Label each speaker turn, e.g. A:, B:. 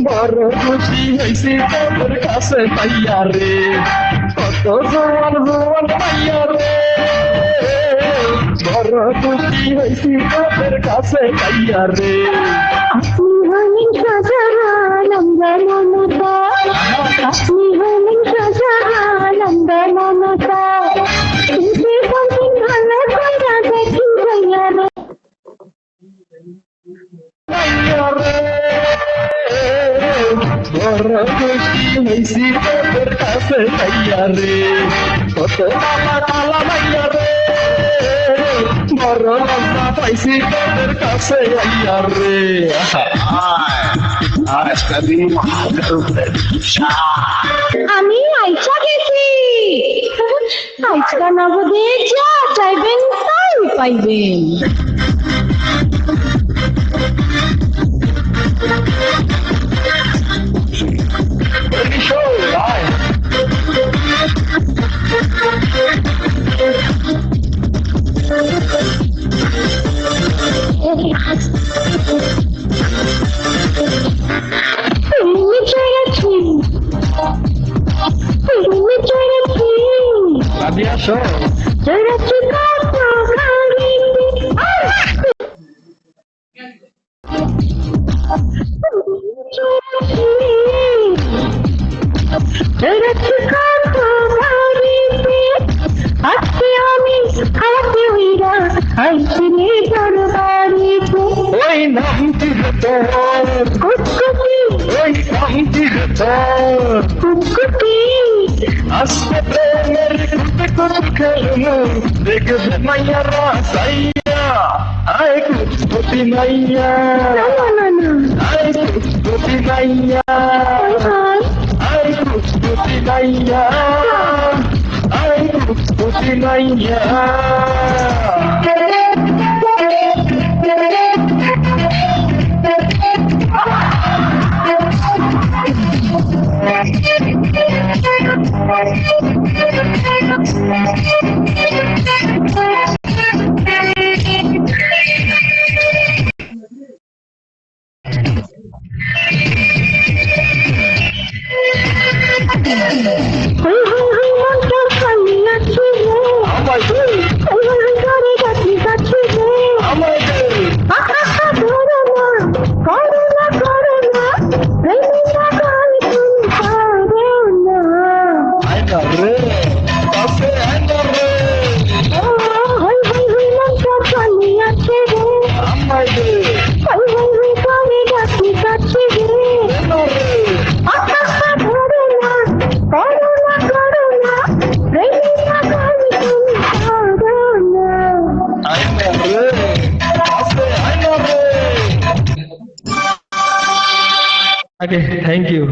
A: বড় খুশি হয়েছি তোর কাছে পাইয়া রে, কত জোয়ান জোয়ান পাইয়া রে, বড় খুশি হয়েছি তোর কাছে পাইয়া রে।
B: আপনি হলেন শাহজাহান আমরা মমতা, আপনি হলেন শাহজাহান আমরা মমতা, কিন্তু কোনদিন ভালো কইরা দেখি ভাইয়া রে।
A: বড় খুশি হয়েছি তোর কাছে পাইয়া রে, কত মালা টালা পাইয়া রে, বড় লজ্জা পাইছি তোর কাছে আইয়া রে।
B: আমি আইসা গেছি, আইসা নগদে যা চাইবেন তাই পাইবেন।
A: ওই নামটি তোর
B: কুটকুটি,
A: ওই নামটি তোর
B: কুটকুটি,
A: আজকে প্রেমের কুটে কুট খেলনু, দেখবে মাইয়ারা সাইয়া, আয় কুটকুটি মাইয়া,
B: না না না,
A: আয় কুটকুটি মাইয়া, আয় কুটকুটি মাইয়া, আয় কুটকুটি মাইয়া। Okay, thank you.